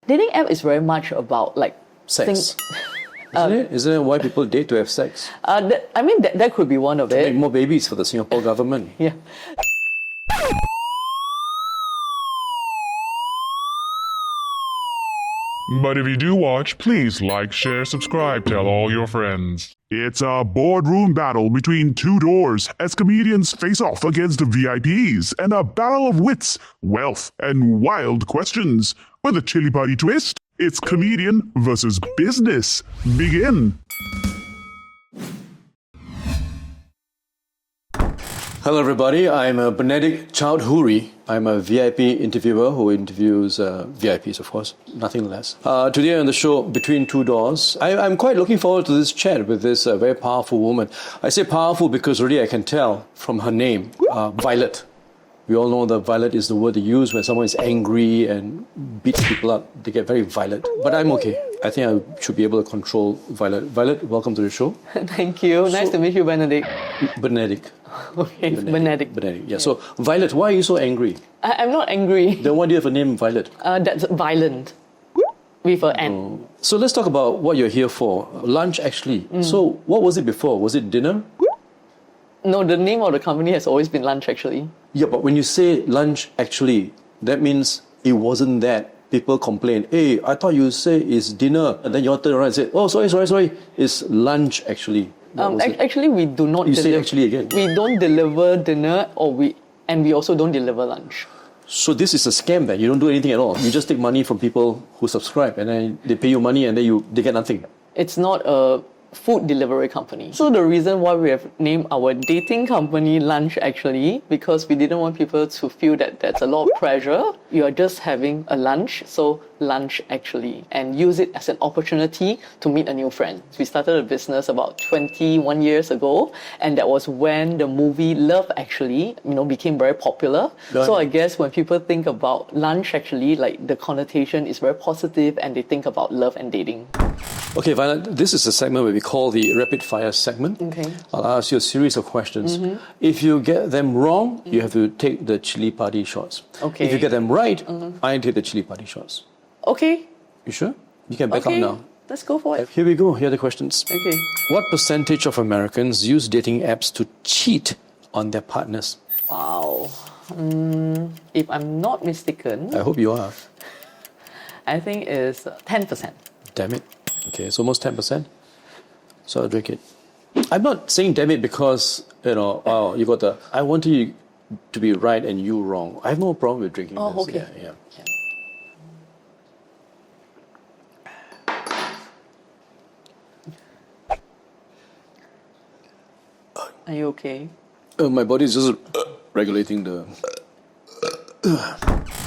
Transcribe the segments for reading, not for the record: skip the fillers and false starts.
Dating app is very much about like Sex. Isn't it why people date to have sex? that could be one of Make it. more babies for the Singapore government. Yeah. But if you do watch, please like, share, subscribe, tell all your friends. It's a boardroom battle between two doors as comedians face off against the VIPs and a battle of wits, wealth, and wild questions. With a chili party twist, it's comedian versus business. Begin. Hello, everybody. I'm Benedict Chowdhury. I'm a VIP interviewer who interviews VIPs, of course, nothing less. Today on the show, Between Two Doors, I'm quite looking forward to this chat with this very powerful woman. I say powerful because really I can tell from her name, Violet. We all know that Violet is the word they use when someone is angry and beats people up. They get very violent. But I'm okay. I think I should be able to control Violet. Violet, welcome to the show. Thank you. Nice to meet you, Benedict. Benedict. Okay, Benedict. Benedict, yeah. So, Violet, why are you so angry? I'm not angry. Then why do you have a name, Violet? That's violent. With an N. So let's talk about what you're here for. Lunch, actually. So what was it before? Was it dinner? No, the name of the company has always been Lunch, actually. Yeah, but when you say lunch, actually, that means it wasn't that. People complain, hey, I thought you say it's dinner. And then you all turn around and say, oh, sorry. It's lunch, actually. Actually, we do not. You say actually again. We don't deliver dinner, and we also don't deliver lunch. So this is a scam then. You don't do anything at all. You just take money from people who subscribe and then they pay you money and then they get nothing. It's not a food delivery company. So the reason why we have named our dating company Lunch, actually, because we didn't want people to feel that there's a lot of pressure. You are just having a lunch, so Lunch, actually, and use it as an opportunity to meet a new friend. We started a business about 21 years ago, and that was when the movie Love, Actually, became very popular. Right. So I guess when people think about lunch, actually, like the connotation is very positive, and they think about love and dating. Okay, Violet, this is a segment where we call the rapid fire segment. Okay. I'll ask you a series of questions. If you get them wrong, you have to take the chili party shots. Okay. If you get them right, I take the chili party shots. Okay. You sure? You can back up Okay. now. Let's go for it. Here we go. Here are the questions. Okay. What percentage of Americans use dating apps to cheat on their partners? Wow. If I'm not mistaken, I hope you are. I think it's 10%. Damn it. Okay, it's almost 10%. So I'll drink it. I'm not saying damn it because, you got the... I want you to be right and you wrong. I have no problem with drinking Oh, this. okay. Yeah. Are you okay? My body is just regulating the...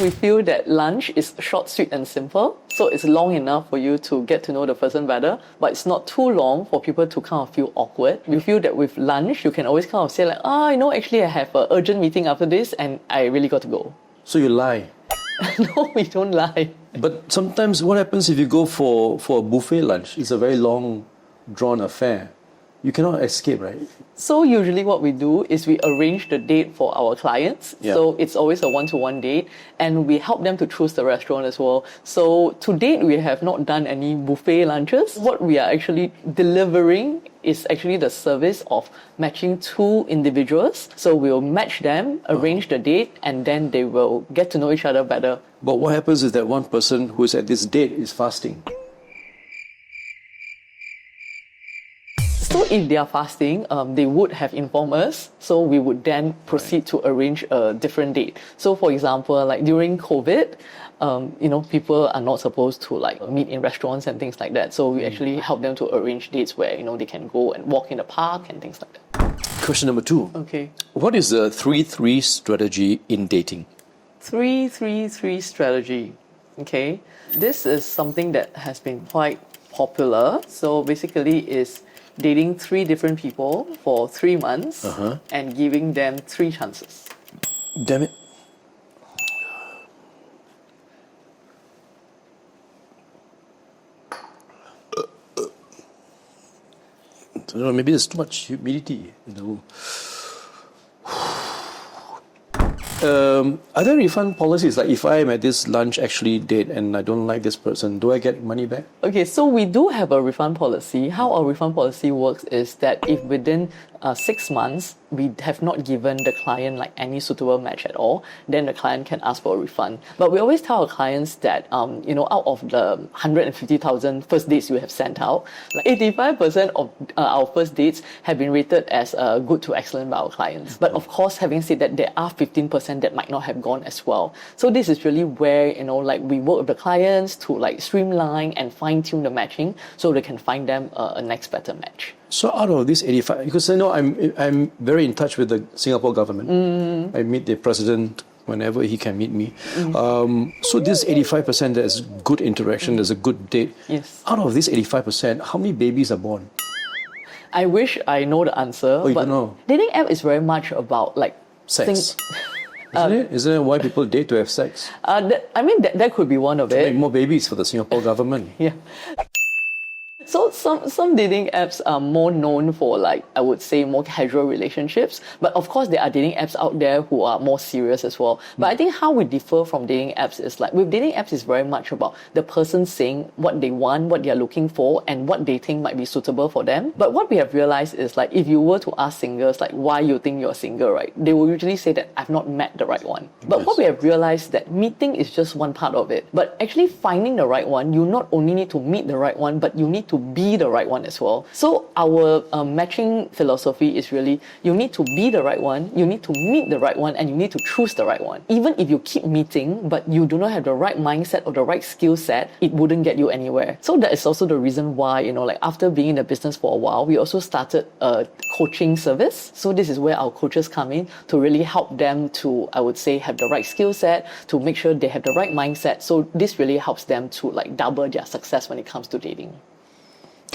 We feel that lunch is short, sweet, and simple. So it's long enough for you to get to know the person better, but it's not too long for people to kind of feel awkward. We feel that with lunch, you can always kind of say like, actually I have an urgent meeting after this and I really got to go. So you lie. No, we don't lie. But sometimes what happens if you go for a buffet lunch? It's a very long, drawn affair. You cannot escape, right? So usually what we do is we arrange the date for our clients. Yeah. So it's always a one-to-one date, and we help them to choose the restaurant as well. So to date, we have not done any buffet lunches. What we are actually delivering is actually the service of matching two individuals. So we'll match them, arrange the date, and then they will get to know each other better. But what happens is that one person who's at this date is fasting. So if they are fasting, they would have informed us. So we would then proceed to arrange a different date. So for example, like during COVID, people are not supposed to meet in restaurants and things like that. So we actually help them to arrange dates where, they can go and walk in the park and things like that. Question number 2. Okay. What is the 3-3 strategy in dating? 3-3-3 strategy. Okay. This is something that has been quite popular. So basically is dating 3 different people for 3 months and giving them 3 chances. Damn it. I don't know, maybe there's too much humidity in the room. Are there refund policies? Like if I'm at this lunch actually date and I don't like this person, do I get money back? Okay, so we do have a refund policy. How our refund policy works is that if within 6 months we have not given the client like any suitable match at all, then the client can ask for a refund. But we always tell our clients that out of the 150,000 first dates we have sent out, like 85% of our first dates have been rated as good to excellent by our clients. But of course, having said that, there are 15% that might not have gone as well. So this is really where we work with the clients to like streamline and fine tune the matching so they can find them a next better match. So out of this 85, because I know I'm very in touch with the Singapore government. I meet the president whenever he can meet me. So this 85%, there's good interaction, there's a good date. Yes. Out of this 85%, how many babies are born? I wish I know the answer. You but don't know? Dating app is very much about like Sex. Isn't it? Isn't it why people date to have sex? That could be one of it. Make more babies for the Singapore government. Yeah. So some dating apps are more known for like, I would say, more casual relationships. But of course, there are dating apps out there who are more serious as well. But I think how we differ from dating apps is like, with dating apps, it's very much about the person saying what they want, what they are looking for, and what they think might be suitable for them. But what we have realized is like, if you were to ask singles like why you think you're single, right? They will usually say that I've not met the right one. But what we have realized that meeting is just one part of it. But actually finding the right one, you not only need to meet the right one, but you need to be the right one as well. So our matching philosophy is really, you need to be the right one, you need to meet the right one, and you need to choose the right one. Even if you keep meeting, but you do not have the right mindset or the right skill set, it wouldn't get you anywhere. So that is also the reason why, after being in the business for a while, we also started a coaching service. So this is where our coaches come in to really help them to, I would say, have the right skill set, to make sure they have the right mindset. So this really helps them to like double their success when it comes to dating.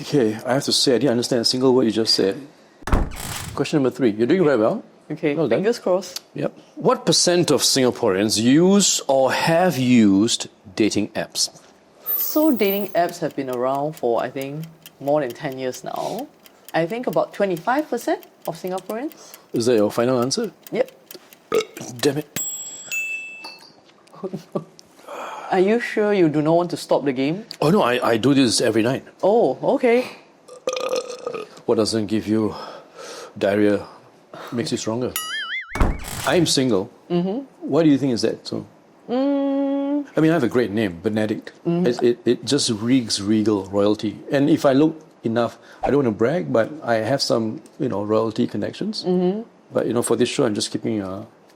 Okay, I have to say, I didn't understand a single word you just said. Question number 3. You're doing very well. Okay, Well done. fingers crossed. Yep. What percent of Singaporeans use or have used dating apps? So dating apps have been around for, I think, more than 10 years now. I think about 25% of Singaporeans. Is that your final answer? Yep. Damn it. Are you sure you do not want to stop the game? Oh no, I do this every night. Oh, okay. What doesn't give you diarrhea makes you stronger. I'm single. Why do you think is that so? I mean, I have a great name, Benedict. It just reeks regal royalty. And if I look enough, I don't want to brag, but I have some, royalty connections. But, for this show, I'm just keeping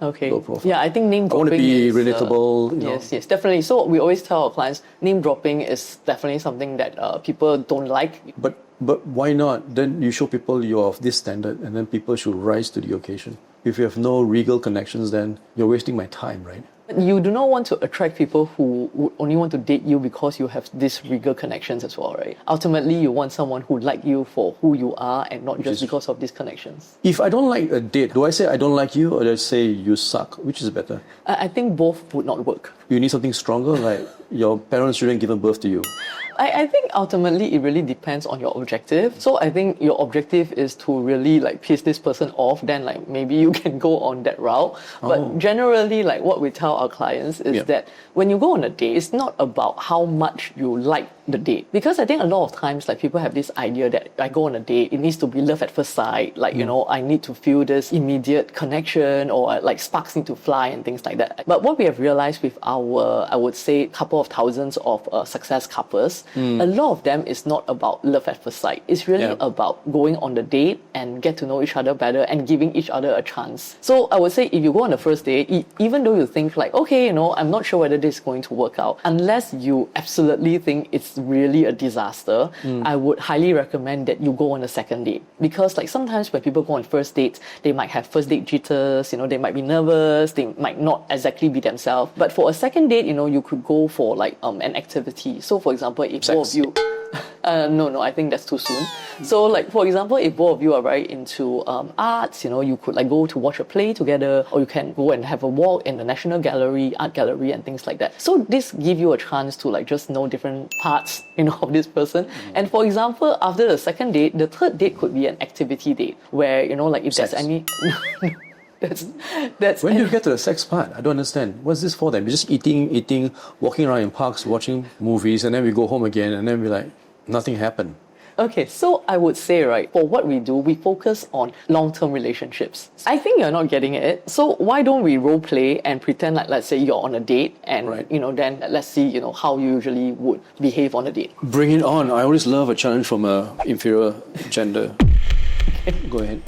Okay. low profile. Yeah, I think name I dropping want to be is, relatable. Yes, definitely. So we always tell our clients, name dropping is definitely something that people don't like. But why not? Then you show people you're of this standard, and then people should rise to the occasion. If you have no regal connections, then you're wasting my time, right? You do not want to attract people who would only want to date you because you have these regal connections as well, right? Ultimately, you want someone who like you for who you are and not just because of these connections. If I don't like a date, do I say I don't like you or do I say you suck? Which is better? I think both would not work. You need something stronger, like your parents shouldn't give birth to you. I think ultimately it really depends on your objective. So I think your objective is to really like piss this person off, then like maybe you can go on that route. But generally, like what we tell our clients is that when you go on a date, it's not about how much you like the date. Because I think a lot of times like people have this idea that I go on a date, it needs to be love at first sight. Like, I need to feel this immediate connection or like sparks need to fly and things like that. But what we have realized with our, I would say, couple of thousands of success couples, a lot of them is not about love at first sight. It's really about going on the date and get to know each other better and giving each other a chance. So I would say if you go on the first date, even though you think like, okay, I'm not sure whether this is going to work out, unless you absolutely think it's really a disaster, I would highly recommend that you go on a second date. Because like sometimes when people go on first dates, they might have first date jitters, they might be nervous, they might not exactly be themselves. But for a second date, you could go for like an activity. So for example, if both of you no, I think that's too soon. So like, for example, if both of you are very into arts, you could like go to watch a play together, or you can go and have a walk in the National Gallery, Art Gallery and things like that. So this give you a chance to like just know different parts, of this person. And for example, after the second date, the third date could be an activity date where, like if there's any... That's When do you get to the sex part? I don't understand. What's this for then? We're just eating, walking around in parks, watching movies, and then we go home again, and then we're like, nothing happened. Okay, so I would say, right, for what we do, we focus on long-term relationships. I think you're not getting it. So why don't we role play and pretend like, let's say you're on a date and, Right. then let's see, how you usually would behave on a date. Bring it on. I always love a challenge from a inferior gender. Go ahead.